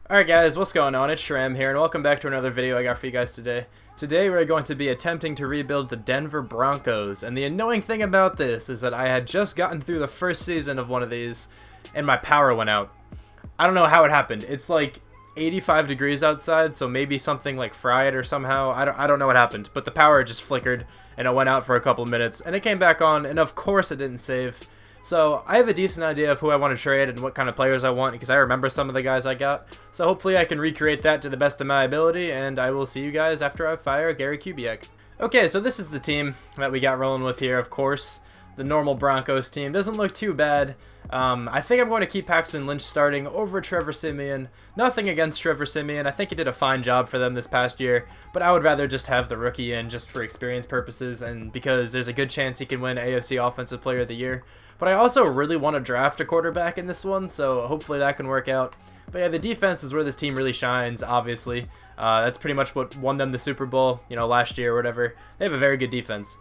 Alright guys, what's going on? It's Shram here, and welcome back to another video I got for you guys today. Today we're going to be attempting to rebuild the Denver Broncos, and the annoying thing about this is that I had just gotten through the first season of one of these, and my power went out. I don't know how it happened. It's like 85 degrees outside, so maybe something like fried or somehow. I don't know what happened, but the power just flickered, and it went out for a couple of minutes, and it came back on, and of course it didn't save. So I have a decent idea of who I want to trade and what kind of players I want because I remember some of the guys I got. So hopefully I can recreate that to the best of my ability, and I will see you guys after I fire Gary Kubiak. Okay, so this is the team that we got rolling with here, of course. The normal Broncos team. Doesn't look too bad. I think I'm going to keep Paxton Lynch starting over Trevor Siemian. Nothing against Trevor Siemian. I think he did a fine job for them this past year, but I would rather just have the rookie in just for experience purposes and because there's a good chance he can win AFC Offensive Player of the Year. But I also really want to draft a quarterback in this one, so hopefully that can work out. But yeah, the defense is where this team really shines, obviously. That's pretty much what won them the Super Bowl, last year or whatever. They have a very good defense.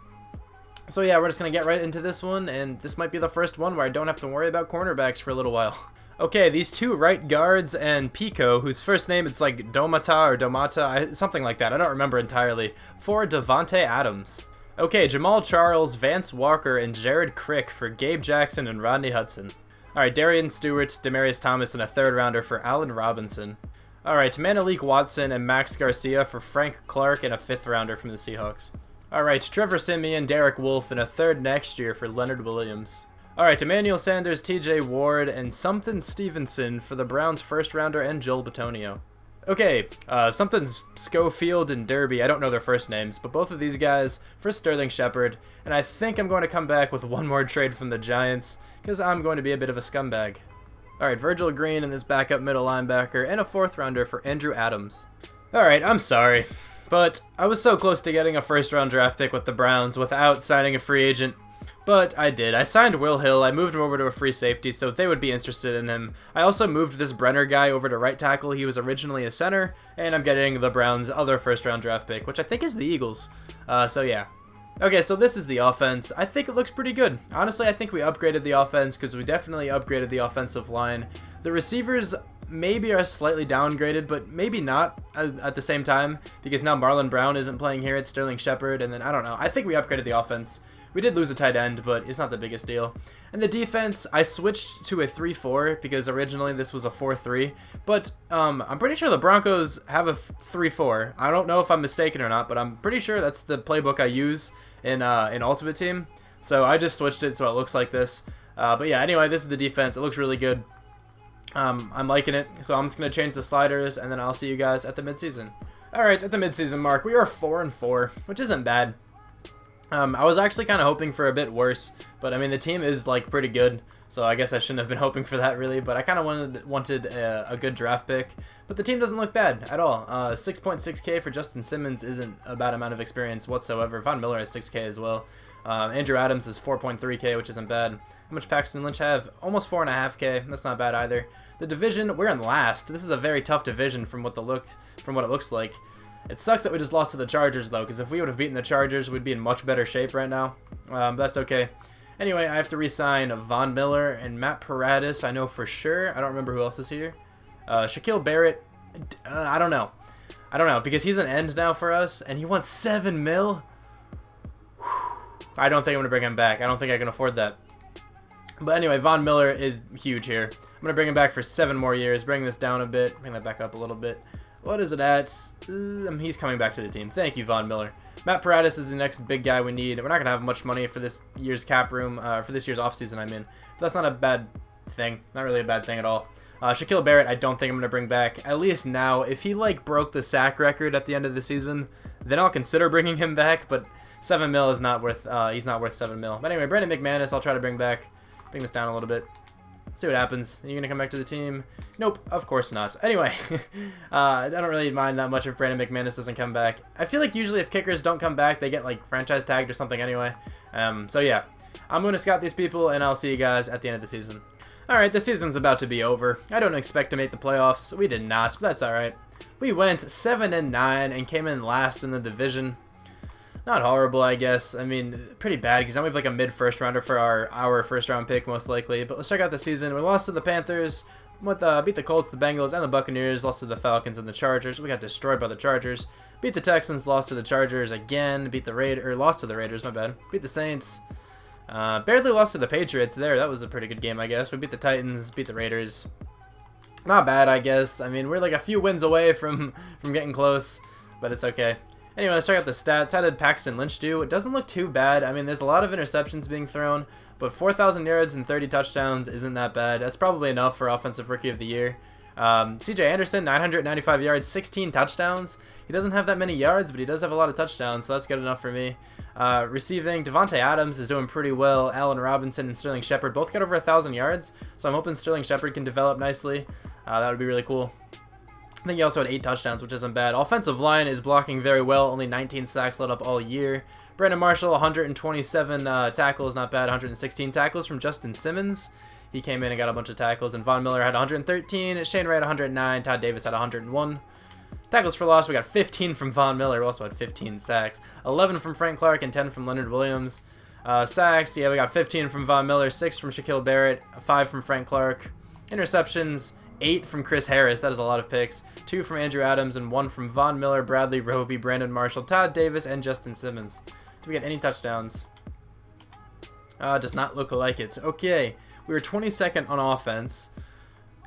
So yeah, we're just going to get right into this one, and this might be the first one where I don't have to worry about cornerbacks for a little while. Okay, these two right guards and Pico, whose first name it's like Domata or Domata, something like that, I don't remember entirely, for Devontae Adams. Okay, Jamal Charles, Vance Walker, and Jared Crick for Gabe Jackson and Rodney Hudson. Alright, Darian Stewart, Demaryius Thomas, and a third rounder for Allen Robinson. Alright, Manalik Watson and Max Garcia for Frank Clark and a fifth rounder from the Seahawks. Alright, Trevor Siemian, Derek Wolfe, and a third next year for Leonard Williams. Alright, Emmanuel Sanders, TJ Ward, and Something Stevenson for the Browns first rounder and Joel Bitonio. Okay, Something's Schofield and Derby. I don't know their first names, but both of these guys for Sterling Shepard, and I think I'm going to come back with one more trade from the Giants, because I'm going to be a bit of a scumbag. Alright, Virgil Green and this backup middle linebacker, and a fourth rounder for Andrew Adams. Alright, I'm sorry, but I was so close to getting a first round draft pick with the Browns without signing a free agent. But I did. I signed Will Hill. I moved him over to a free safety, so they would be interested in him. I also moved this Brenner guy over to right tackle. He was originally a center, and I'm getting the Browns' other first-round draft pick, which I think is the Eagles. So yeah. Okay, so this is the offense. I think it looks pretty good. Honestly, I think we upgraded the offense because we definitely upgraded the offensive line. The receivers maybe are slightly downgraded, but maybe not at the same time because now Marlon Brown isn't playing here. It's Sterling Shepard, and then I don't know. I think we upgraded the offense. We did lose a tight end, but it's not the biggest deal. And the defense, I switched to a 3-4 because originally this was a 4-3. But I'm pretty sure the Broncos have a 3-4. I don't know if I'm mistaken or not, but I'm pretty sure that's the playbook I use in Ultimate Team. So I just switched it so it looks like this. But yeah, anyway, this is the defense. It looks really good. I'm liking it. So I'm just going to change the sliders, and then I'll see you guys at the midseason. Alright, at the midseason mark, we are 4-4, which isn't bad. I was actually kind of hoping for a bit worse, but I mean the team is like pretty good, so I guess I shouldn't have been hoping for that really, but I kind of wanted a good draft pick, but the team doesn't look bad at all. 6.6k for Justin Simmons isn't a bad amount of experience whatsoever. Von Miller has 6k as well. Andrew Adams is 4.3k, which isn't bad. How much Paxton Lynch have? Almost 4.5k. That's not bad either. The division, we're in last. This is a very tough division from what it looks like. It sucks that we just lost to the Chargers, though, because if we would have beaten the Chargers, we'd be in much better shape right now. That's okay. Anyway, I have to re-sign Von Miller and Matt Paradis, I know for sure. I don't remember who else is here. Shaquille Barrett, I don't know. Because he's an end now for us, and he wants $7 million. I don't think I'm going to bring him back. I don't think I can afford that. But anyway, Von Miller is huge here. I'm going to bring him back for 7 more years. Bring this down a bit. Bring that back up a little bit. What is it at? He's coming back to the team. Thank you, Von Miller. Matt Paradis is the next big guy we need. We're not going to have much money for this year's cap room, for this year's offseason, I mean. But that's not a bad thing. Not really a bad thing at all. Shaquille Barrett, I don't think I'm going to bring back. At least now, if he, broke the sack record at the end of the season, then I'll consider bringing him back. But $7 million is not worth, he's not worth $7 million. But anyway, Brandon McManus, I'll try to bring back. Bring this down a little bit. See what happens. Are you going to come back to the team? Nope, of course not. Anyway, I don't really mind that much if Brandon McManus doesn't come back. I feel like usually if kickers don't come back, they get franchise tagged or something anyway. So yeah, I'm going to scout these people, and I'll see you guys at the end of the season. Alright, the season's about to be over. I don't expect to make the playoffs. We did not, but that's alright. We went 7-9 and came in last in the division. Not horrible, I guess. I mean, pretty bad because now we have like a mid-first rounder for our first-round pick, most likely. But let's check out the season. We lost to the Panthers, beat the Colts, the Bengals, and the Buccaneers. Lost to the Falcons and the Chargers. We got destroyed by the Chargers. Beat the Texans, lost to the Chargers again. Lost to the Raiders, my bad. Beat the Saints. Barely lost to the Patriots there. That was a pretty good game, I guess. We beat the Titans, beat the Raiders. Not bad, I guess. I mean, we're like a few wins away from getting close, but it's okay. Anyway, let's check out the stats. How did Paxton Lynch do? It doesn't look too bad. I mean, there's a lot of interceptions being thrown, but 4,000 yards and 30 touchdowns isn't that bad. That's probably enough for Offensive Rookie of the Year. CJ Anderson, 995 yards, 16 touchdowns. He doesn't have that many yards, but he does have a lot of touchdowns, so that's good enough for me. Receiving, Devontae Adams is doing pretty well. Allen Robinson and Sterling Shepard both got over 1,000 yards, so I'm hoping Sterling Shepard can develop nicely. That would be really cool. I think he also had 8 touchdowns, which isn't bad. Offensive line is blocking very well. Only 19 sacks let up all year. Brandon Marshall, 127 tackles, not bad. 116 tackles from Justin Simmons. He came in and got a bunch of tackles. And Von Miller had 113. Shane Ray had 109. Todd Davis had 101. Tackles for loss, we got 15 from Von Miller. We also had 15 sacks. 11 from Frank Clark and 10 from Leonard Williams. Sacks, yeah, we got 15 from Von Miller, 6 from Shaquille Barrett, 5 from Frank Clark. Interceptions, 8 from Chris Harris. That is a lot of picks. 2 from Andrew Adams and 1 from Von Miller, Bradley Roby, Brandon Marshall, Todd Davis, and Justin Simmons. Did we get any touchdowns? Does not look like it. Okay, we were 22nd on offense.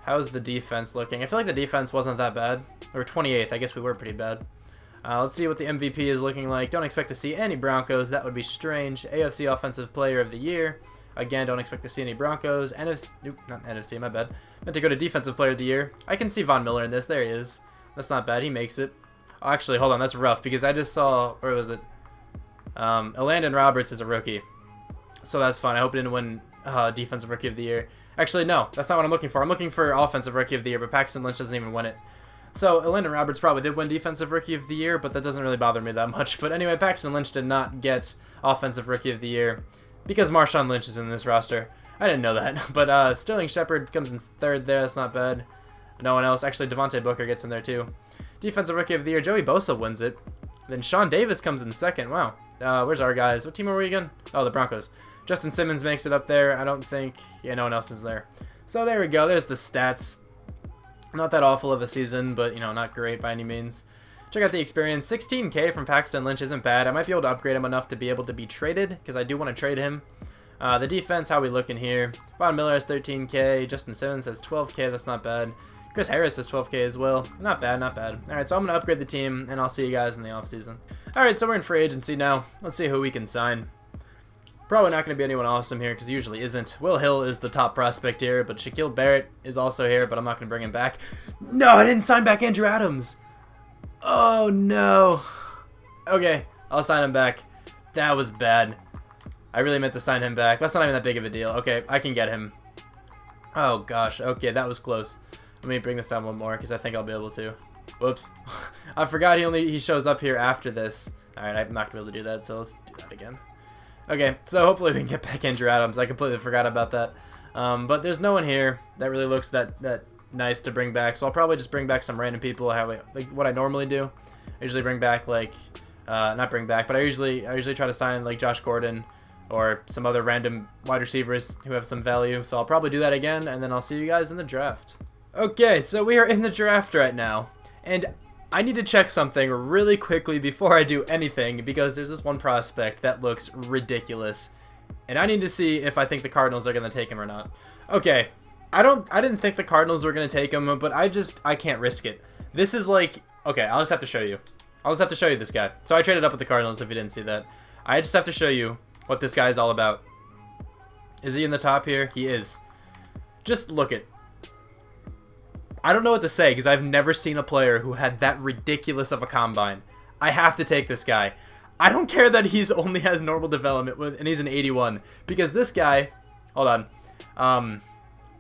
How's the defense looking? I feel like the defense wasn't that bad. Or 28th. I guess we were pretty bad. Let's see what the MVP is looking like. Don't expect to see any Broncos. That would be strange. AFC Offensive Player of the Year. Again, don't expect to see any Broncos. NFC, nope, not NFC, my bad. Meant to go to Defensive Player of the Year. I can see Von Miller in this. There he is. That's not bad. He makes it. Oh, actually, hold on. That's rough because I just saw, where was it? Elandon Roberts is a rookie. So that's fine. I hope he didn't win Defensive Rookie of the Year. Actually, no. That's not what I'm looking for. I'm looking for Offensive Rookie of the Year, but Paxton Lynch doesn't even win it. So, Elandon Roberts probably did win Defensive Rookie of the Year, but that doesn't really bother me that much. But anyway, Paxton Lynch did not get Offensive Rookie of the Year because Marshawn Lynch is in this roster. I didn't know that. But Sterling Shepard comes in 3rd there. That's not bad. No one else. Actually, Devontae Booker gets in there too. Defensive Rookie of the Year, Joey Bosa wins it. Then Sean Davis comes in 2nd. Wow. Where's our guys? What team are we again? Oh, the Broncos. Justin Simmons makes it up there. I don't think... Yeah, no one else is there. So there we go. There's the stats. Not that awful of a season, but, you know, not great by any means. Check out the experience. 16K from Paxton Lynch isn't bad. I might be able to upgrade him enough to be able to be traded, because I do want to trade him. The defense, how we looking here? Von Miller has 13K. Justin Simmons has 12K. That's not bad. Chris Harris has 12K as well. Not bad, not bad. Alright, so I'm going to upgrade the team, and I'll see you guys in the offseason. Alright, so we're in free agency now. Let's see who we can sign. Probably not going to be anyone awesome here because he usually isn't. Will Hill is the top prospect here, but Shaquille Barrett is also here, but I'm not going to bring him back. No, I didn't sign back Andrew Adams. Oh, no. Okay, I'll sign him back. That was bad. I really meant to sign him back. That's not even that big of a deal. Okay, I can get him. Oh, gosh. Okay, that was close. Let me bring this down one more because I think I'll be able to. Whoops. I forgot he shows up here after this. Alright, I'm not going to be able to do that, so let's do that again. Okay, so hopefully we can get back Andrew Adams. I completely forgot about that. But there's no one here that really looks that nice to bring back. So I'll probably just bring back some random people. Like what I normally do. I usually bring back like not bring back, but I usually try to sign like Josh Gordon or some other random wide receivers who have some value. So I'll probably do that again, and then I'll see you guys in the draft. Okay, so we are in the draft right now, and I need to check something really quickly before I do anything because there's this one prospect that looks ridiculous. And I need to see if I think the Cardinals are going to take him or not. Okay, I didn't think the Cardinals were going to take him, but I can't risk it. This is like, okay, I'll just have to show you. I'll just have to show you this guy. So I traded up with the Cardinals if you didn't see that. I just have to show you what this guy is all about. Is he in the top here? He is. Just look at. I don't know what to say because I've never seen a player who had that ridiculous of a combine. I have to take this guy. I don't care that he's only has normal development and he's an 81 because this guy, hold on.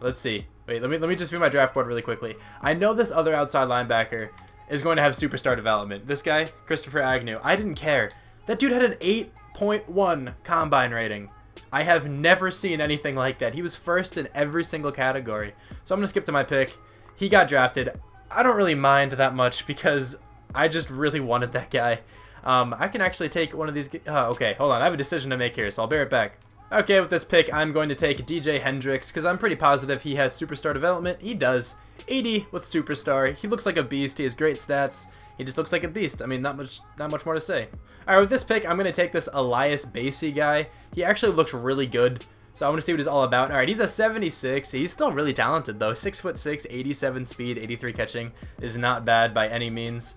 Let's see. Wait, let me just view my draft board really quickly. I know this other outside linebacker is going to have superstar development. This guy, Christopher Agnew. I didn't care. That dude had an 8.1 combine rating. I have never seen anything like that. He was first in every single category. So I'm going to skip to my pick. He got drafted. I don't really mind that much because I just really wanted that guy. I can actually take one of these. Okay, hold on. I have a decision to make here, so I'll bear it back. Okay, with this pick, I'm going to take DJ Hendricks because I'm pretty positive he has superstar development. He does. 80 with superstar. He looks like a beast. He has great stats. He just looks like a beast. I mean, not much more to say. All right, with this pick, I'm going to take this Elias Basie guy. He actually looks really good. So I want to see what he's all about. All right, he's a 76. He's still really talented, though. 6'6", 87 speed, 83 catching is not bad by any means.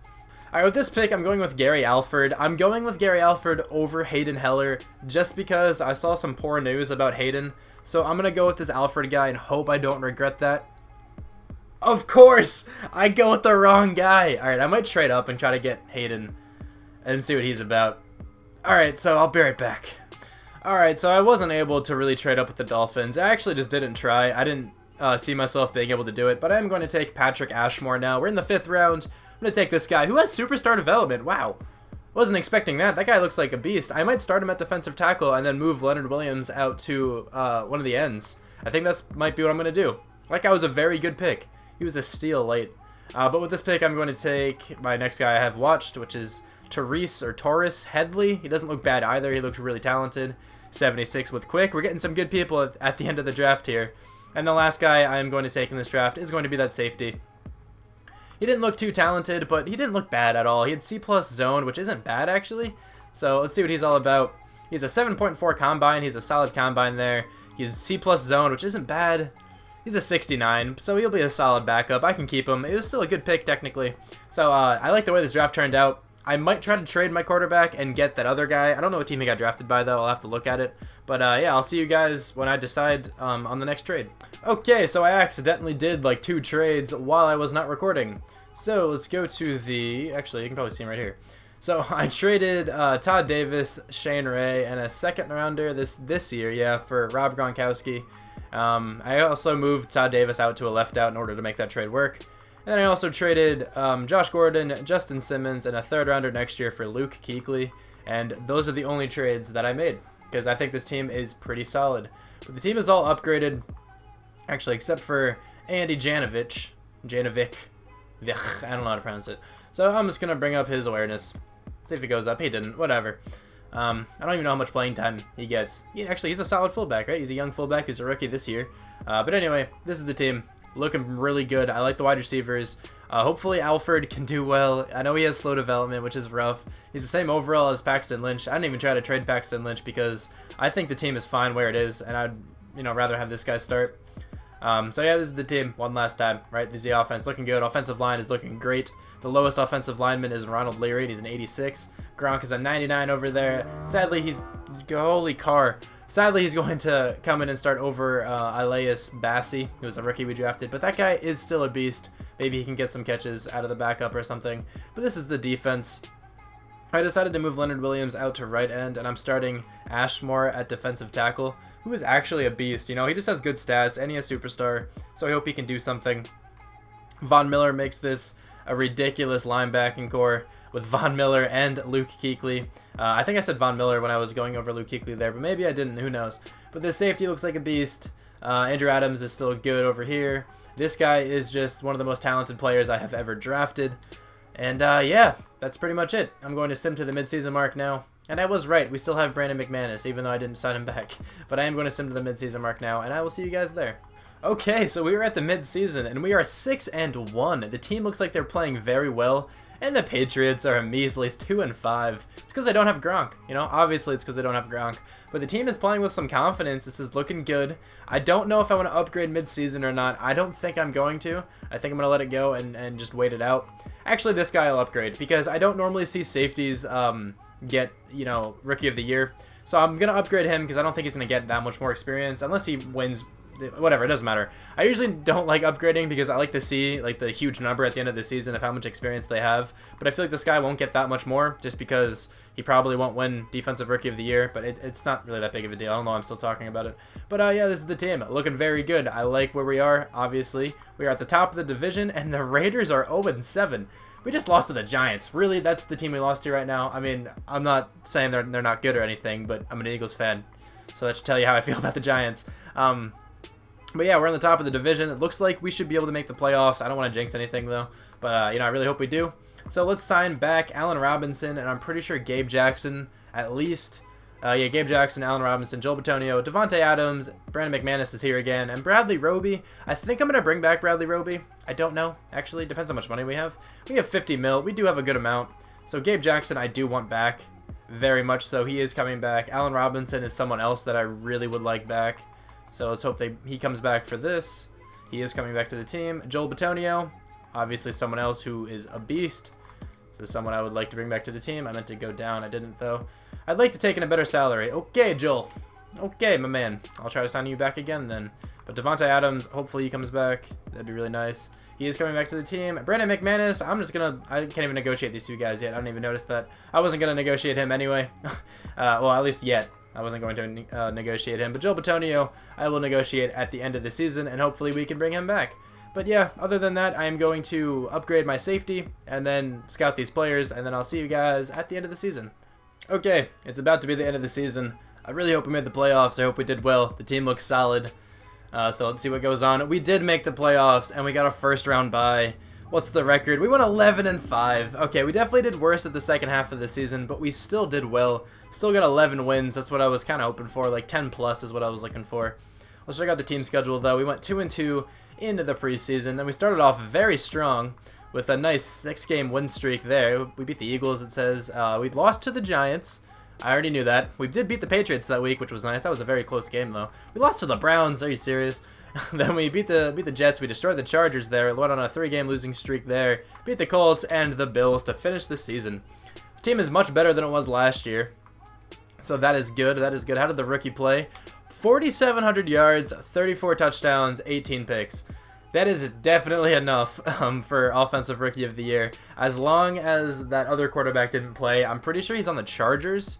All right, with this pick, I'm going with Gary Alford. I'm going with Gary Alford over Hayden Heller just because I saw some poor news about Hayden. So I'm going to go with this Alford guy and hope I don't regret that. Of course, I go with the wrong guy. All right, I might trade up and try to get Hayden and see what he's about. All right, so I'll be right back. Alright, so I wasn't able to really trade up with the Dolphins. I actually just didn't try. I didn't see myself being able to do it, but I am going to take Patrick Ashmore now. We're in the 5th round. I'm going to take this guy who has superstar development. Wow. Wasn't expecting that. That guy looks like a beast. I might start him at defensive tackle and then move Leonard Williams out to one of the ends. I think that's might be what I'm going to do. That guy was a very good pick. He was a steal late. But with this pick, I'm going to take my next guy I have watched, which is Taurus Headley. He doesn't look bad either. He looks really talented. 76 with quick. We're getting some good people at the end of the draft here. And the last guy I'm going to take in this draft is going to be that safety. He didn't look too talented, but he didn't look bad at all. He had C+ zone, which isn't bad actually. So let's see what he's all about. He's a 7.4 combine. He's a solid combine there. He's C+ zone, which isn't bad. He's a 69, so he'll be a solid backup. I can keep him. It was still a good pick technically. So I like the way this draft turned out. I might try to trade my quarterback and get that other guy. I don't know what team he got drafted by, though. I'll have to look at it. But, yeah, I'll see you guys when I decide on the next trade. Okay, so I accidentally did, like, 2 trades while I was not recording. So, let's go to the... Actually, you can probably see him right here. So, I traded Todd Davis, Shane Ray, and a 2nd rounder this year, yeah, for Rob Gronkowski. I also moved Todd Davis out to a left out in order to make that trade work. And then I also traded Josh Gordon, Justin Simmons, and a 3rd rounder next year for Luke Kuechly. And those are the only trades that I made, because I think this team is pretty solid. But the team is all upgraded, actually, except for Andy Janovic. I don't know how to pronounce it. So I'm just going to bring up his awareness. See if it goes up. He didn't. Whatever. I don't even know how much playing time he gets. Actually, he's a solid fullback, right? He's a young fullback who's a rookie this year. But anyway, this is the team. Looking really good. I like the wide receivers. Hopefully Alford can do well. I know he has slow development, which is rough. He's the same overall as Paxton Lynch. I didn't even try to trade Paxton Lynch because I think the team is fine where it is, and I'd rather have this guy start. So yeah, this is the team one last time, right? This is the offense looking good. Offensive line is looking great. The lowest offensive lineman is Ronald Leary, and he's an 86. Gronk is a 99 over there. Sadly, holy car. Sadly, he's going to come in and start over Elias Basie, who was a rookie we drafted. But that guy is still a beast. Maybe he can get some catches out of the backup or something. But this is the defense. I decided to move Leonard Williams out to right end, and I'm starting Ashmore at defensive tackle, who is actually a beast. He just has good stats, and he's a superstar, so I hope he can do something. Von Miller makes this a ridiculous linebacking core with Von Miller and Luke Kuechly. I think I said Von Miller when I was going over Luke Kuechly there, but maybe I didn't. Who knows? But this safety looks like a beast. Andrew Adams is still good over here. This guy is just one of the most talented players I have ever drafted. And yeah, that's pretty much it. I'm going to sim to the midseason mark now. And I was right. We still have Brandon McManus, even though I didn't sign him back. But I am going to sim to the midseason mark now, and I will see you guys there. Okay, so we are at the midseason, and we are 6-1. The team looks like they're playing very well, and the Patriots are a measly 2-5. It's because they don't have Gronk. Obviously it's because they don't have Gronk. But the team is playing with some confidence. This is looking good. I don't know if I want to upgrade midseason or not. I don't think I'm going to. I think I'm going to let it go and just wait it out. Actually, this guy I'll upgrade, because I don't normally see safeties get, Rookie of the Year. So I'm going to upgrade him because I don't think he's going to get that much more experience unless he wins. Whatever, it doesn't matter. I usually don't like upgrading because I like to see the huge number at the end of the season of how much experience they have. But I feel like this guy won't get that much more just because he probably won't win Defensive Rookie of the Year. But it's not really that big of a deal. I don't know why I'm still talking about it. But yeah, this is the team. Looking very good. I like where we are, obviously. We are at the top of the division, and the Raiders are 0-7. We just lost to the Giants. Really, that's the team we lost to right now. I mean, I'm not saying they're not good or anything, but I'm an Eagles fan. So that should tell you how I feel about the Giants. But yeah, we're on the top of the division. It looks like we should be able to make the playoffs. I don't want to jinx anything, though. But, I really hope we do. So let's sign back Allen Robinson, and I'm pretty sure Gabe Jackson at least. Yeah, Gabe Jackson, Allen Robinson, Joel Bitonio, Devontae Adams, Brandon McManus is here again, and Bradley Roby. I think I'm going to bring back Bradley Roby. I don't know, actually. Depends how much money we have. We have 50 mil. We do have a good amount. So Gabe Jackson I do want back. Very much so. He is coming back. Allen Robinson is someone else that I really would like back. So let's hope he comes back for this. He is coming back to the team. Joel Bitonio, obviously someone else who is a beast. So someone I would like to bring back to the team. I meant to go down. I didn't, though. I'd like to take in a better salary. Okay, Joel. Okay, my man. I'll try to sign you back again then. But Devontae Adams, hopefully he comes back. That'd be really nice. He is coming back to the team. Brandon McManus, I can't even negotiate these two guys yet. I don't even notice that. I wasn't going to negotiate him anyway. Well, at least yet. I wasn't going to negotiate him. But Joel Bitonio, I will negotiate at the end of the season, and hopefully we can bring him back. But yeah, other than that, I am going to upgrade my safety and then scout these players, and then I'll see you guys at the end of the season. Okay, it's about to be the end of the season. I really hope we made the playoffs. I hope we did well. The team looks solid. So let's see what goes on. We did make the playoffs, and we got a first round bye. What's the record? We went 11-5. Okay, we definitely did worse at the second half of the season, but we still did well. Still got 11 wins. That's what I was kind of hoping for. Like 10 plus is what I was looking for. Let's check out the team schedule, though. We went 2-2 into the preseason. Then we started off very strong with a nice 6-game win streak there. We beat the Eagles, it says. We lost to the Giants. I already knew that. We did beat the Patriots that week, which was nice. That was a very close game, though. We lost to the Browns. Are you serious? Then we beat the Jets. We destroyed the Chargers there. Went on a 3-game losing streak there. Beat the Colts and the Bills to finish the season. The team is much better than it was last year. So that is good. That is good. How did the rookie play? 4,700 yards, 34 touchdowns, 18 picks. That is definitely enough for Offensive Rookie of the Year. As long as that other quarterback didn't play, I'm pretty sure he's on the Chargers.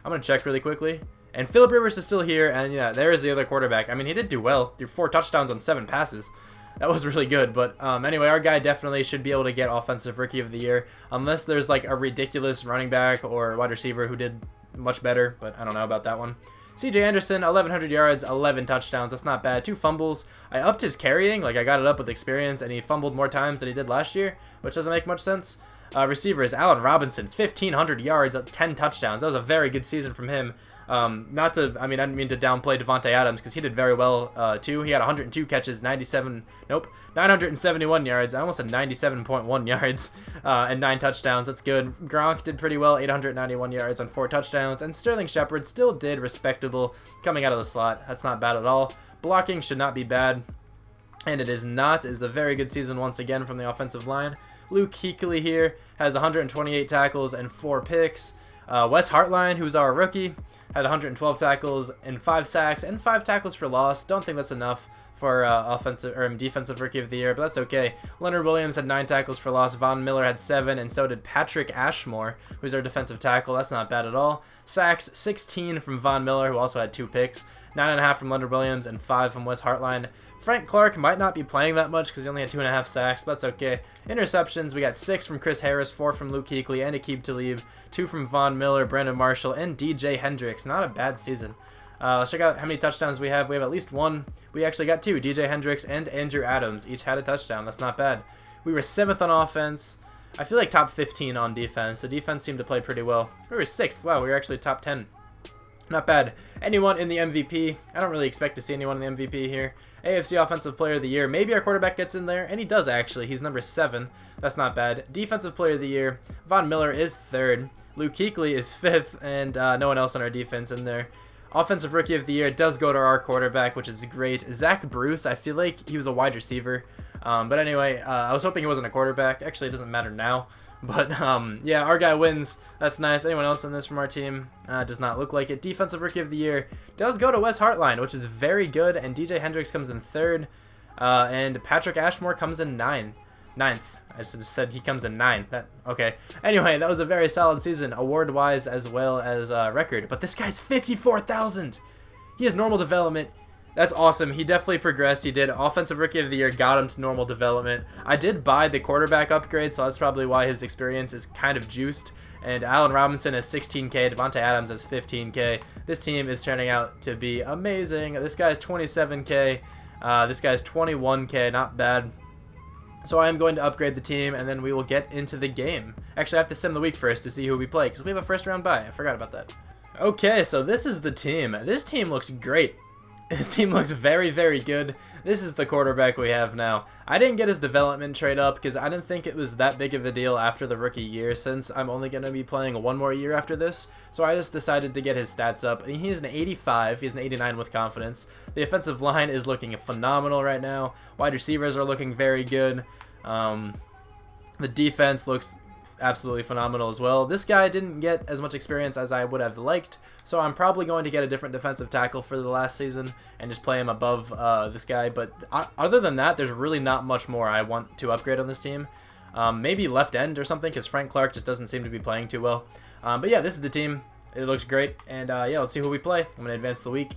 I'm going to check really quickly. And Phillip Rivers is still here, and yeah, there is the other quarterback. I mean, he did do well. Threw 4 touchdowns on 7 passes. That was really good, but anyway, our guy definitely should be able to get Offensive Rookie of the Year, unless there's like a ridiculous running back or wide receiver who did much better, but I don't know about that one. CJ Anderson, 1,100 yards, 11 touchdowns. That's not bad. 2 fumbles. I upped his carrying. Like, I got it up with experience, and he fumbled more times than he did last year, which doesn't make much sense. Receivers, Allen Robinson, 1,500 yards, 10 touchdowns. That was a very good season from him. I didn't mean to downplay Devontae Adams because he did very well too. He had 102 catches, 971 yards. I almost had 97.1 yards and 9 touchdowns. That's good. Gronk did pretty well, 891 yards on 4 touchdowns, and Sterling Shepard still did respectable coming out of the slot. That's not bad at all. Blocking should not be bad, and it is not. It is a very good season once again from the offensive line. Luke Kuechly here has 128 tackles and 4 picks. Wes Hartline, who's our rookie, had 112 tackles and 5 sacks and 5 tackles for loss. Don't think that's enough for defensive rookie of the year, but that's okay. Leonard Williams had 9 tackles for loss. Von Miller had 7, and so did Patrick Ashmore, who's our defensive tackle. That's not bad at all. Sacks, 16 from Von Miller, who also had 2 picks. 9.5 from Leonard Williams and 5 from Wes Hartline. Frank Clark might not be playing that much because he only had 2.5 sacks, but that's okay. Interceptions, we got 6 from Chris Harris, 4 from Luke Kuechly and Aqib Talib, 2 from Von Miller, Brandon Marshall, and DJ Hendricks. Not a bad season. Let's check out how many touchdowns we have. We have at least 1. We actually got 2. DJ Hendricks and Andrew Adams each had a touchdown. That's not bad. We were 7th on offense. I feel like top 15 on defense. The defense seemed to play pretty well. We were 6th. Wow, we were actually top 10. Not bad. Anyone in the MVP? I don't really expect to see anyone in the MVP here. AFC Offensive Player of the Year. Maybe our quarterback gets in there, and he does actually. He's number 7. That's not bad. Defensive Player of the Year. Von Miller is 3rd. Luke Kuechly is 5th, and no one else on our defense in there. Offensive Rookie of the Year does go to our quarterback, which is great. Zach Bruce, I feel like he was a wide receiver. But anyway, I was hoping he wasn't a quarterback. Actually, it doesn't matter now. But, yeah, our guy wins. That's nice. Anyone else in this from our team? Does not look like it. Defensive Rookie of the Year does go to Wes Hartline, which is very good. And DJ Hendricks comes in 3rd. And Patrick Ashmore comes in 9th. I just said he comes in 9. Okay. Anyway, that was a very solid season, award-wise as well as record. But this guy's 54,000. He has normal development. That's awesome. He definitely progressed. He did. Offensive Rookie of the Year got him to normal development. I did buy the quarterback upgrade, so that's probably why his experience is kind of juiced. And Allen Robinson has 16K. Devontae Adams has 15K. This team is turning out to be amazing. This guy's 27K. This guy's 21K. Not bad. So I am going to upgrade the team, and then we will get into the game. Actually, I have to sim the week first to see who we play, because we have a first round bye. I forgot about that. Okay, so this is the team. This team looks great. This team looks very, very good. This is the quarterback we have now. I didn't get his development trade up because I didn't think it was that big of a deal after the rookie year, since I'm only going to be playing one more year after this. So I just decided to get his stats up. And he's an 85. He's an 89 with confidence. The offensive line is looking phenomenal right now. Wide receivers are looking very good. The defense looks absolutely phenomenal as well. This guy didn't get as much experience as I would have liked, so I'm probably going to get a different defensive tackle for the last season and just play him above this guy. But other than that, there's really not much more I want to upgrade on this team. Maybe left end or something, because Frank Clark just doesn't seem to be playing too well. But yeah, this is the team. It looks great, and yeah, let's see who we play. I'm going to advance the week.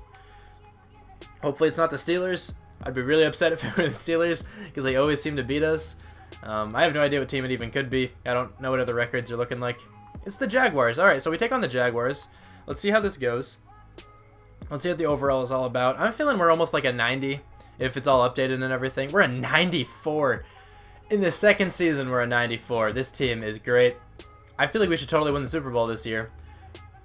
Hopefully it's not the Steelers. I'd be really upset if it were the Steelers, because they always seem to beat us. I have no idea what team it even could be. I don't know what other records are looking like. It's the Jaguars. Alright, so we take on the Jaguars. Let's see how this goes. Let's see what the overall is all about. I'm feeling we're almost like a 90, if it's all updated and everything. We're a 94. In the second season, we're a 94. This team is great. I feel like we should totally win the Super Bowl this year.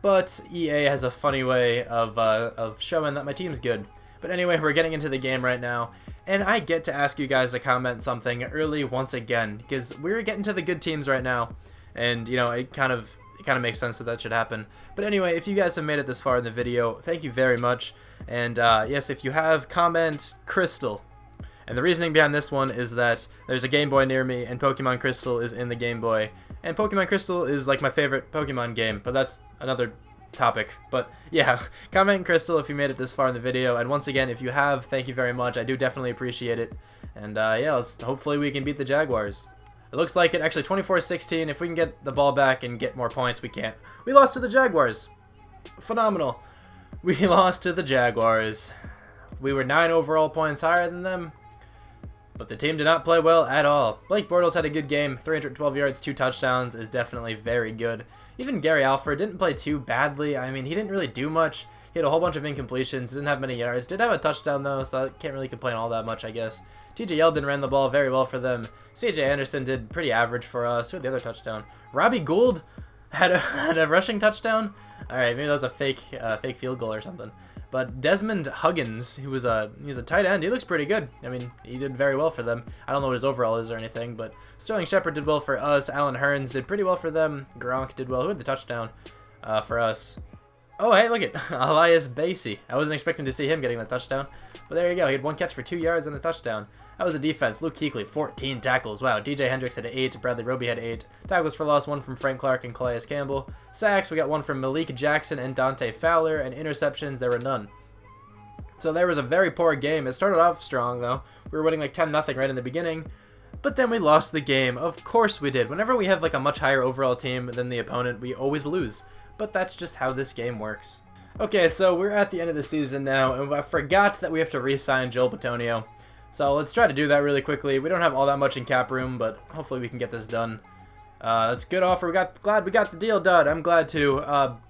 But EA has a funny way of showing that my team's good. But anyway, we're getting into the game right now, and I get to ask you guys to comment something early once again, because we're getting to the good teams right now, and you know, it kind of makes sense that should happen. But anyway, if you guys have made it this far in the video, thank you very much. And yes, if you have, comment Crystal. And the reasoning behind this one is that there's a Game Boy near me, and Pokemon Crystal is in the Game Boy, and Pokemon Crystal is like my favorite Pokemon game, but that's another topic. But yeah, comment Crystal if you made it this far in the video, and once again, if you have, thank you very much. I do definitely appreciate it. And yeah, hopefully we can beat the Jaguars. It looks like it. Actually, 24-16. If we can get the ball back and get more points, we can't. We lost to the Jaguars. Phenomenal. We lost to the Jaguars. We were 9 overall points higher than them, but the team did not play well at all. Blake Bortles had a good game. 312 yards, 2 touchdowns is definitely very good. Even Gary Alford didn't play too badly. I mean, he didn't really do much. He had a whole bunch of incompletions, didn't have many yards. Did have a touchdown, though, so I can't really complain all that much, I guess. TJ Yeldon ran the ball very well for them. CJ Anderson did pretty average for us. Who had the other touchdown? Robbie Gould had a rushing touchdown? Alright, maybe that was a fake field goal or something. But Desmond Huggins, he's a tight end. He looks pretty good. I mean, he did very well for them. I don't know what his overall is or anything, but Sterling Shepard did well for us. Alan Hearns did pretty well for them. Gronk did well. Who had the touchdown for us? Oh, hey, look at Elias Basie. I wasn't expecting to see him getting that touchdown, but there you go. He had 1 catch for 2 yards and a touchdown. That was a defense. Luke Kuechly, 14 tackles. Wow. DJ Hendricks had 8. Bradley Roby had 8. Tackles for loss, 1 from Frank Clark and Calais Campbell. Sacks, we got 1 from Malik Jackson and Dante Fowler. And interceptions, there were none. So there was a very poor game. It started off strong, though. We were winning like 10-0 right in the beginning, but then we lost the game. Of course we did. Whenever we have like a much higher overall team than the opponent, we always lose. But that's just how this game works. Okay, so we're at the end of the season now, and I forgot that we have to re-sign Joel Bitonio. So let's try to do that really quickly. We don't have all that much in cap room, but hopefully we can get this done. That's a good offer. Glad we got the deal done. I'm glad too.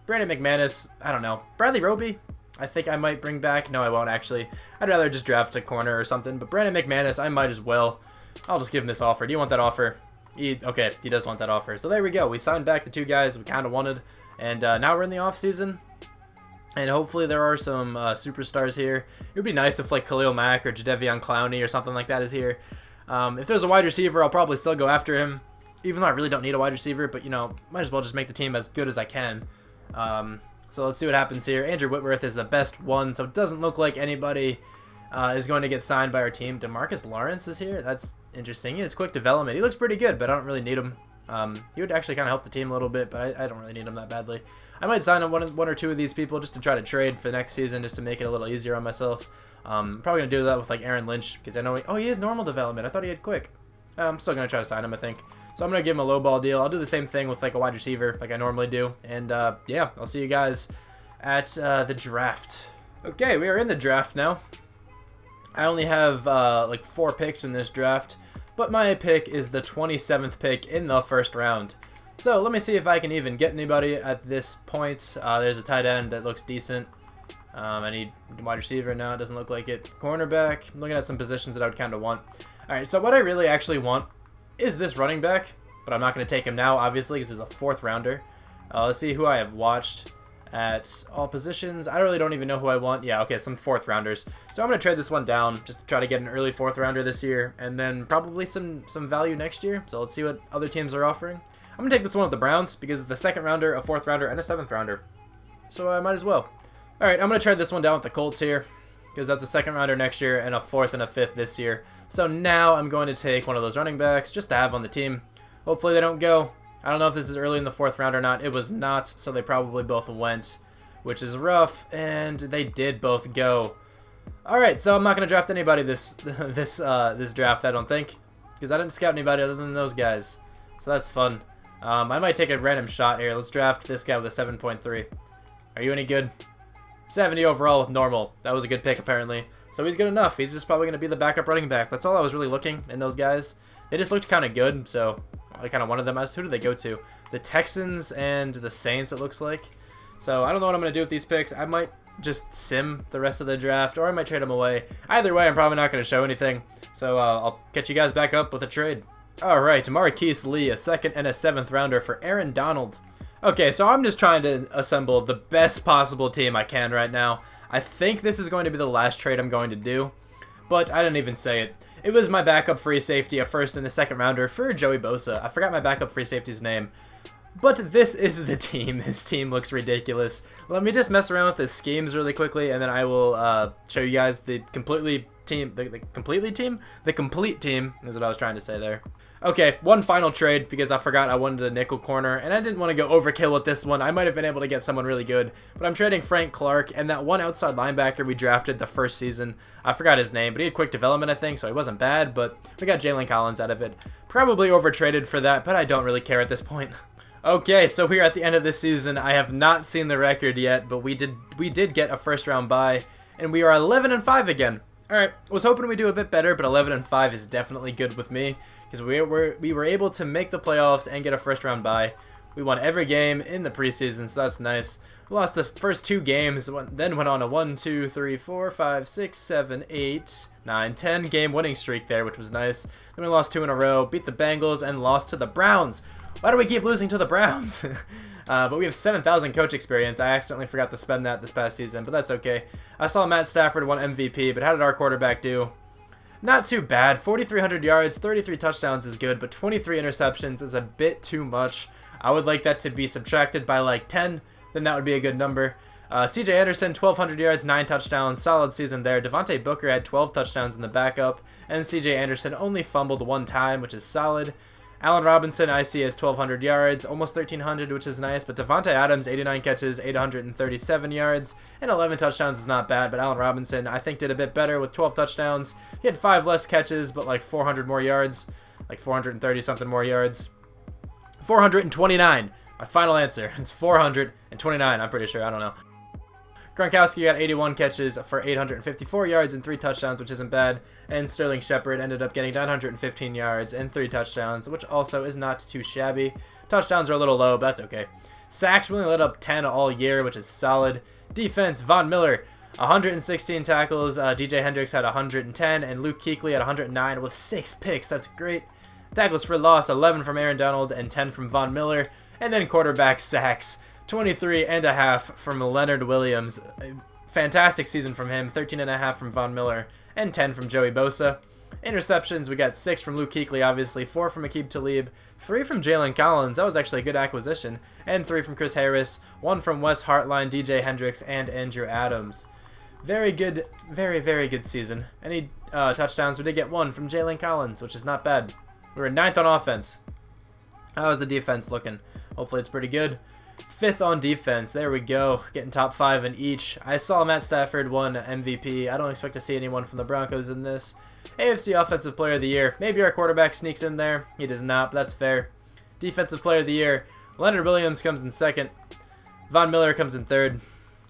Brandon McManus, I don't know. Bradley Roby, I think I might bring back. No, I won't actually. I'd rather just draft a corner or something. But Brandon McManus, I might as well. I'll just give him this offer. Do you want that offer? Okay, he does want that offer. So there we go. We signed back the 2 guys we kind of wanted. And now we're in the offseason. And hopefully there are some superstars here. It would be nice if like Khalil Mack or Jadeveon Clowney or something like that is here. If there's a wide receiver, I'll probably still go after him. Even though I really don't need a wide receiver. But, you know, might as well just make the team as good as I can. So let's see what happens here. Andrew Whitworth is the best one. So it doesn't look like anybody is going to get signed by our team. DeMarcus Lawrence is here. That's interesting. He has quick development. He looks pretty good, but I don't really need him. He would actually kind of help the team a little bit, but I don't really need him that badly. I might sign one or two of these people just to try to trade for the next season, just to make it a little easier on myself. I'm probably going to do that with like Aaron Lynch, because I know he has normal development. I thought he had quick. I'm still going to try to sign him, I think. So I'm going to give him a low ball deal. I'll do the same thing with like a wide receiver like I normally do. And yeah, I'll see you guys at the draft. Okay, we are in the draft now. I only have like 4 picks in this draft, but my pick is the 27th pick in the first round. So let me see if I can even get anybody at this point. There's a tight end that looks decent. I need wide receiver now. It doesn't look like it. Cornerback. I'm looking at some positions that I would kind of want. Alright, so what I really actually want is this running back, but I'm not going to take him now, obviously, because he's a 4th rounder. Let's see who I have watched at all positions. I really don't even know who I want. Yeah, okay, some 4th rounders. So I'm going to trade this one down, just to try to get an early 4th rounder this year, and then probably some value next year. So let's see what other teams are offering. I'm going to take this one with the Browns, because it's the 2nd rounder, a 4th rounder, and a 7th rounder. So I might as well. Alright, I'm going to trade this one down with the Colts here, because that's a 2nd rounder next year, and a 4th and a 5th this year. So now I'm going to take one of those running backs, just to have on the team. Hopefully they don't go. I don't know if this is early in the 4th round or not. It was not, so they probably both went, which is rough, and they did both go. Alright, so I'm not going to draft anybody this draft, I don't think, because I didn't scout anybody other than those guys. So that's fun. I might take a random shot here. Let's draft this guy with a 7.3. Are you any good? 70 overall with normal. That was a good pick, apparently. So he's good enough. He's just probably going to be the backup running back. That's all I was really looking in those guys. They just looked kind of good, so I kind of wanted them. Who did they go to? The Texans and the Saints, it looks like. So I don't know what I'm going to do with these picks. I might just sim the rest of the draft, or I might trade them away. Either way, I'm probably not going to show anything. So I'll catch you guys back up with a trade. Alright, Marquise Lee, a 2nd and a 7th rounder for Aaron Donald. Okay, so I'm just trying to assemble the best possible team I can right now. I think this is going to be the last trade I'm going to do, but I didn't even say it. It was my backup free safety, a 1st and a 2nd rounder for Joey Bosa. I forgot my backup free safety's name. But this is the team. This team looks ridiculous. Let me just mess around with the schemes really quickly, and then I will show you guys the complete team is what I was trying to say there. Okay, one final trade, because I forgot I wanted a nickel corner, and I didn't want to go overkill with this one. I might have been able to get someone really good, but I'm trading Frank Clark and that one outside linebacker we drafted the 1st season. I forgot his name, but he had quick development, I think, so he wasn't bad, but we got Jalen Collins out of it. Probably overtraded for that, but I don't really care at this point. Okay, so we're at the end of this season. I have not seen the record yet, but we did get a 1st round bye, and we are 11-5 again. Alright, was hoping we do a bit better, but 11-5 is definitely good with me, because we were able to make the playoffs and get a 1st round bye. We won every game in the preseason, so that's nice. We lost the first 2 games, then went on a 1, 2, 3, 4, 5, 6, 7, 8, 9, 10 game winning streak there, which was nice. Then we lost 2 in a row, beat the Bengals, and lost to the Browns. Why do we keep losing to the Browns? But we have 7,000 coach experience. I accidentally forgot to spend that this past season, but that's okay. I saw Matt Stafford won MVP, but how did our quarterback do? Not too bad. 4,300 yards, 33 touchdowns is good, but 23 interceptions is a bit too much. I would like that to be subtracted by like 10, then that would be a good number. CJ Anderson, 1,200 yards, 9 touchdowns, solid season there. Devontae Booker had 12 touchdowns in the backup, and CJ Anderson only fumbled 1 time, which is solid. Allen Robinson, I see, has 1,200 yards, almost 1,300, which is nice. But Devontae Adams, 89 catches, 837 yards, and 11 touchdowns is not bad. But Allen Robinson, I think, did a bit better with 12 touchdowns. He had 5 less catches, but like 400 more yards, like 430-something more yards. 429. My final answer. It's 429, I'm pretty sure. I don't know. Gronkowski got 81 catches for 854 yards and 3 touchdowns, which isn't bad. And Sterling Shepard ended up getting 915 yards and 3 touchdowns, which also is not too shabby. Touchdowns are a little low, but that's okay. Sacks, we only let up 10 all year, which is solid. Defense, Von Miller, 116 tackles. DJ Hendricks had 110, and Luke Kuechly had 109 with 6 picks. That's great. Tackles for loss, 11 from Aaron Donald and 10 from Von Miller. And then quarterback sacks, 23.5 from Leonard Williams. Fantastic season from him. 13.5 from Von Miller and 10 from Joey Bosa. Interceptions, we got 6 from Luke Kuechly, obviously, 4 from Aqib Talib, 3 from Jalen Collins, that was actually a good acquisition, and 3 from Chris Harris, 1 from Wes Hartline, DJ Hendricks, and Andrew Adams. Very good, very, very good season. Any touchdowns, we did get 1 from Jalen Collins, which is not bad. We were 9th on offense. How's the defense looking? Hopefully it's pretty good. 5th on defense. There we go. Getting top 5 in each. I saw Matt Stafford won MVP. I don't expect to see anyone from the Broncos in this. AFC Offensive Player of the Year. Maybe our quarterback sneaks in there. He does not, but that's fair. Defensive Player of the Year. Leonard Williams comes in 2nd. Von Miller comes in 3rd.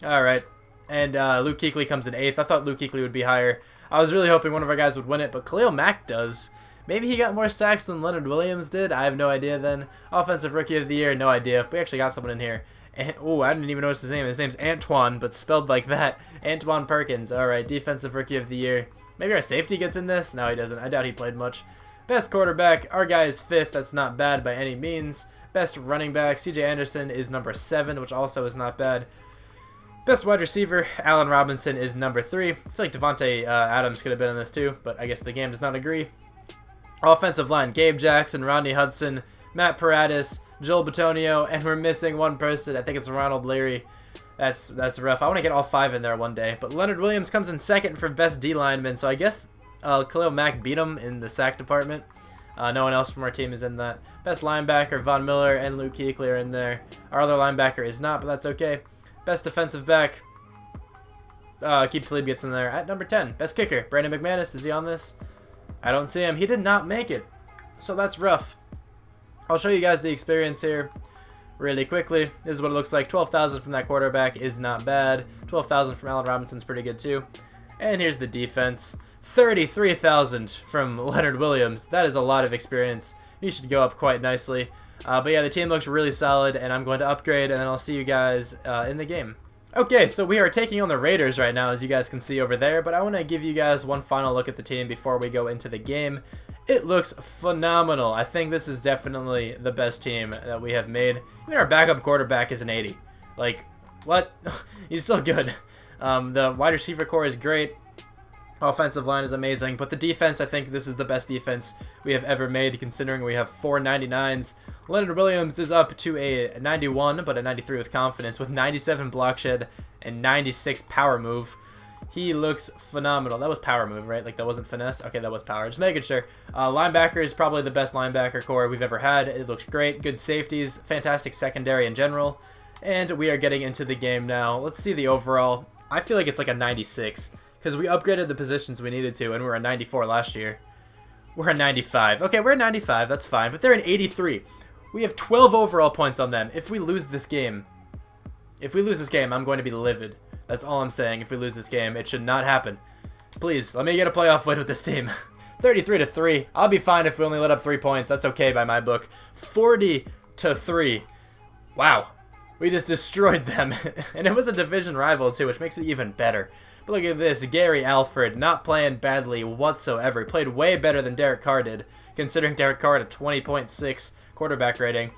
Alright. And Luke Kuechly comes in 8th. I thought Luke Kuechly would be higher. I was really hoping one of our guys would win it, but Khalil Mack does. Maybe he got more sacks than Leonard Williams did. I have no idea then. Offensive Rookie of the Year, no idea. We actually got someone in here. Oh, I didn't even notice his name. His name's Antoine, but spelled like that. Antoine Perkins. All right, Defensive Rookie of the Year. Maybe our safety gets in this? No, he doesn't. I doubt he played much. Best quarterback, our guy is 5th. That's not bad by any means. Best running back, CJ Anderson is number 7, which also is not bad. Best wide receiver, Allen Robinson is number 3. I feel like Devontae Adams could have been in this too, but I guess the game does not agree. Offensive line, Gabe Jackson, Rodney Hudson, Matt Paradis, Joel Bitonio, and we're missing one person. I think it's Ronald Leary. That's rough. I want to get all 5 in there one day. But Leonard Williams comes in 2nd for best D lineman, so I guess Khalil Mack beat him in the sack department. No one else from our team is in that. Best linebacker, Von Miller and Luke Kuechly are in there. Our other linebacker is not, but that's okay. Best defensive back, Keep Talib gets in there at number 10. Best kicker, Brandon McManus. Is he on this? I don't see him. He did not make it, so that's rough. I'll show you guys the experience here really quickly. This is what it looks like. 12,000 from that quarterback is not bad. 12,000 from Allen Robinson's pretty good too. And here's the defense. 33,000 from Leonard Williams. That is a lot of experience. He should go up quite nicely. But yeah, the team looks really solid, and I'm going to upgrade, and then I'll see you guys in the game. Okay, so we are taking on the Raiders right now, as you guys can see over there, but I want to give you guys one final look at the team before we go into the game. It looks phenomenal. I think this is definitely the best team that we have made. Even our backup quarterback is an 80. Like, what? He's still good. The wide receiver core is great. Offensive line is amazing, but the defense, I think this is the best defense we have ever made, considering we have 4 99s. Leonard Williams is up to a 91, but a 93 with confidence, with 97 block shed and 96 power move. He looks phenomenal. That was power move, right? Like, that wasn't finesse? Okay, that was power. Just making sure. Linebacker is probably the best linebacker core we've ever had. It looks great. Good safeties. Fantastic secondary in general. And we are getting into the game now. Let's see the overall. I feel like it's like a 96. Because we upgraded the positions we needed to, and we were a 94 last year. We're a 95. Okay, we're a 95. That's fine. But they're an 83. We have 12 overall points on them. If we lose this game, I'm going to be livid. That's all I'm saying. If we lose this game, it should not happen. Please, let me get a playoff win with this team. 33-3. I'll be fine if we only let up 3 points. That's okay by my book. 40-3. Wow. We just destroyed them. And it was a division rival too, which makes it even better. But look at this. Gary Alfred not playing badly whatsoever. He played way better than Derek Carr did, considering Derek Carr had a 20.6 quarterback rating.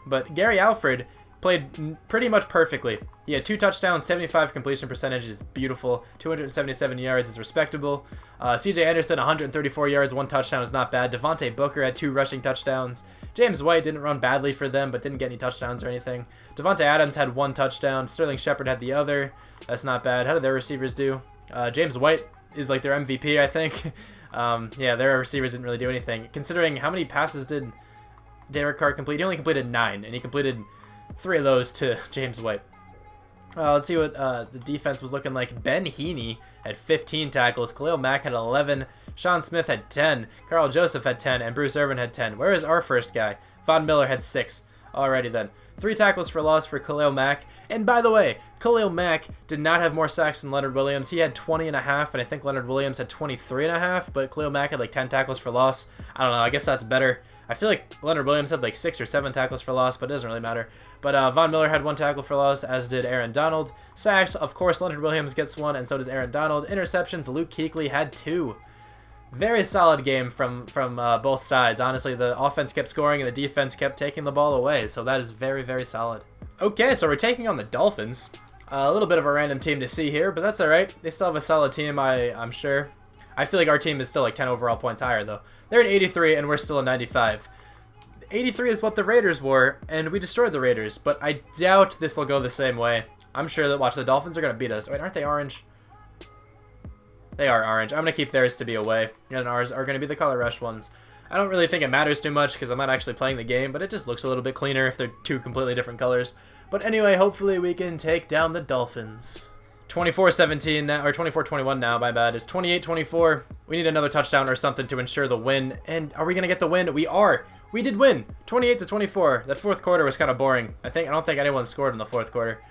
But Gary Alfred played pretty much perfectly. He had 2 touchdowns, 75 completion percentage is beautiful, 277 yards is respectable. CJ Anderson, 134 yards, 1 touchdown is not bad. Devontae Booker had 2 rushing touchdowns. James White didn't run badly for them, but didn't get any touchdowns or anything. Devontae Adams had 1 touchdown. Sterling Shepard had the other. That's not bad. How did their receivers do? James White is like their MVP, I think. Yeah, their receivers didn't really do anything. Considering how many passes did Derek Carr complete? He only completed 9, and he completed 3 of those to James White. Let's see what the defense was looking like. Ben Heaney had 15 tackles. Khalil Mack had 11. Sean Smith had 10. Carl Joseph had 10. And Bruce Irvin had 10. Where is our first guy? Von Miller had 6. Alrighty then. 3 tackles for loss for Khalil Mack. And by the way, Khalil Mack did not have more sacks than Leonard Williams. He had 20.5, and I think Leonard Williams had 23.5, but Khalil Mack had like 10 tackles for loss. I don't know. I guess that's better. I feel like Leonard Williams had like 6 or 7 tackles for loss, but it doesn't really matter. But Von Miller had 1 tackle for loss, as did Aaron Donald. Sacks, of course, Leonard Williams gets 1, and so does Aaron Donald. Interceptions, Luke Kuechly had 2. Very solid game from both sides. Honestly, the offense kept scoring, and the defense kept taking the ball away, so that is very, very solid. Okay, so we're taking on the Dolphins. A little bit of a random team to see here, but that's all right. They still have a solid team, I'm sure. I feel like our team is still like 10 overall points higher, though. They're an 83, and we're still a 95. 83 is what the Raiders were, and we destroyed the Raiders, but I doubt this will go the same way. I'm sure that, watch, the Dolphins are going to beat us. Wait, aren't they orange? They are orange. I'm going to keep theirs to be away, and ours are going to be the Color Rush ones. I don't really think it matters too much because I'm not actually playing the game, but it just looks a little bit cleaner if they're 2 completely different colors. But anyway, hopefully we can take down the Dolphins. 24-17 now, or 24-21 now, my bad. It's 28-24. We need another touchdown or something to ensure the win. And are we going to get the win? We are. We did win. 28-24. That 4th quarter was kind of boring. I don't think anyone scored in the 4th quarter.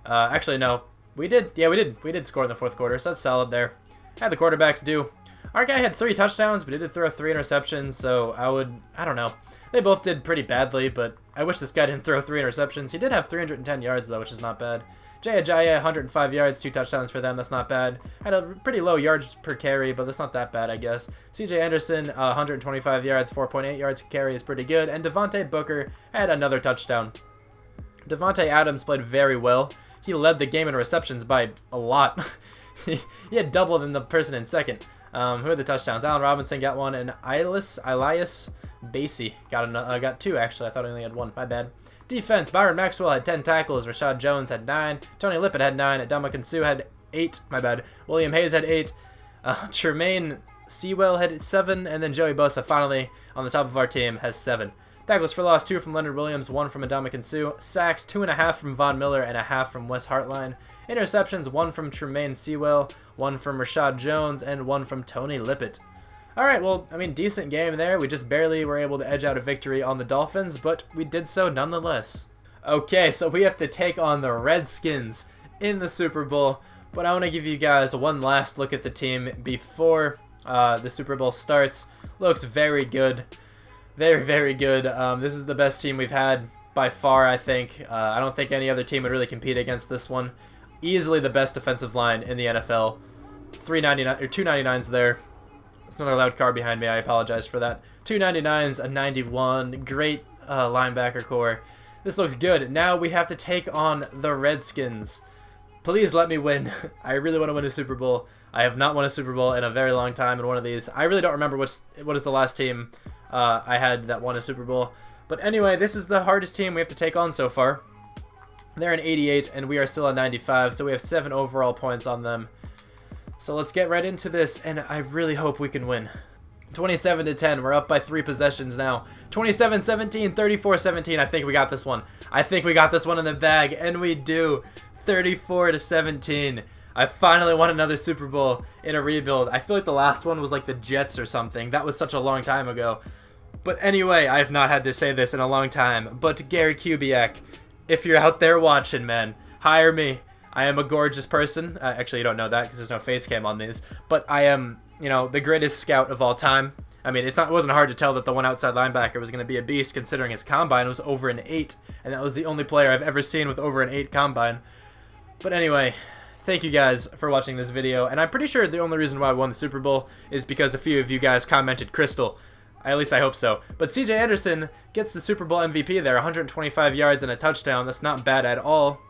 Actually, no. We did. Yeah, we did. We did score in the 4th quarter, so that's solid there. Had the quarterbacks do. Our guy had 3 touchdowns, but he did throw 3 interceptions, so I don't know. They both did pretty badly, but I wish this guy didn't throw 3 interceptions. He did have 310 yards, though, which is not bad. Jay Ajayi, 105 yards, 2 touchdowns for them. That's not bad. Had a pretty low yards per carry, but that's not that bad, I guess. CJ Anderson, 125 yards, 4.8 yards per carry is pretty good. And Devontae Booker had another touchdown. Devontae Adams played very well. He led the game in receptions by a lot. He had double than the person in second. Who had the touchdowns? Allen Robinson got one, and Elias Basie got 2, actually. I thought he only had 1. My bad. Defense, Byron Maxwell had 10 tackles. Rashad Jones had 9. Tony Lippett had 9. Ndamukong Suh had 8. My bad. William Hayes had 8. Tremaine Sewell had 7. And then Joey Bosa, finally, on the top of our team, has 7. Tackles for loss, 2 from Leonard Williams, 1 from Ndamukong Suh. Sacks, 2.5 from Von Miller and 0.5 from Wes Hartline. Interceptions, 1 from Tremaine Sewell, 1 from Rashad Jones, and 1 from Tony Lippett. Alright, well, I mean, decent game there. We just barely were able to edge out a victory on the Dolphins, but we did so nonetheless. Okay, so we have to take on the Redskins in the Super Bowl, but I want to give you guys one last look at the team before the Super Bowl starts. Looks very good. Very, very good. This is the best team we've had by far, I think. I don't think any other team would really compete against this one. Easily the best defensive line in the NFL. 399 or 299s there. There's another loud car behind me. I apologize for that. 299s, a 91. Great linebacker core. This looks good. Now we have to take on the Redskins. Please let me win. I really want to win a Super Bowl. I have not won a Super Bowl in a very long time in one of these. I really don't remember what is the last team I had that won a Super Bowl. But anyway, this is the hardest team we have to take on so far. They're an 88, and we are still a 95, so we have 7 overall points on them. So let's get right into this, and I really hope we can win. 27-10, we're up by 3 possessions now. 27-17, 34-17, I think we got this one. I think we got this one in the bag, and we do. 34-17. I finally won another Super Bowl in a rebuild. I feel like the last one was like the Jets or something. That was such a long time ago. But anyway, I have not had to say this in a long time. But Gary Kubiak, if you're out there watching, man, hire me. I am a gorgeous person. Actually, you don't know that because there's no face cam on these. But I am, you know, the greatest scout of all time. I mean, it wasn't hard to tell that the one outside linebacker was going to be a beast considering his combine was over an 8. And that was the only player I've ever seen with over an 8 combine. But anyway, thank you guys for watching this video. And I'm pretty sure the only reason why I won the Super Bowl is because a few of you guys commented Crystal. At least I hope so. But CJ Anderson gets the Super Bowl MVP there. 125 yards and a touchdown. That's not bad at all.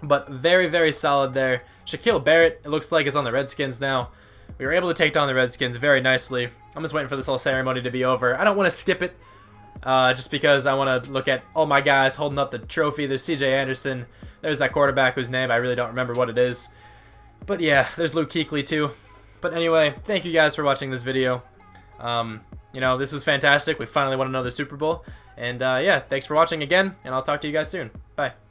But very, very solid there. Shaquille Barrett, it looks like, is on the Redskins now. We were able to take down the Redskins very nicely. I'm just waiting for this whole ceremony to be over. I don't want to skip it. Just because I want to look at all my guys holding up the trophy. There's CJ Anderson. There's that quarterback whose name I really don't remember what it is. But yeah, there's Luke Kuechly too. But anyway, thank you guys for watching this video. You know, this was fantastic. We finally won another Super Bowl. And yeah, thanks for watching again, and I'll talk to you guys soon. Bye.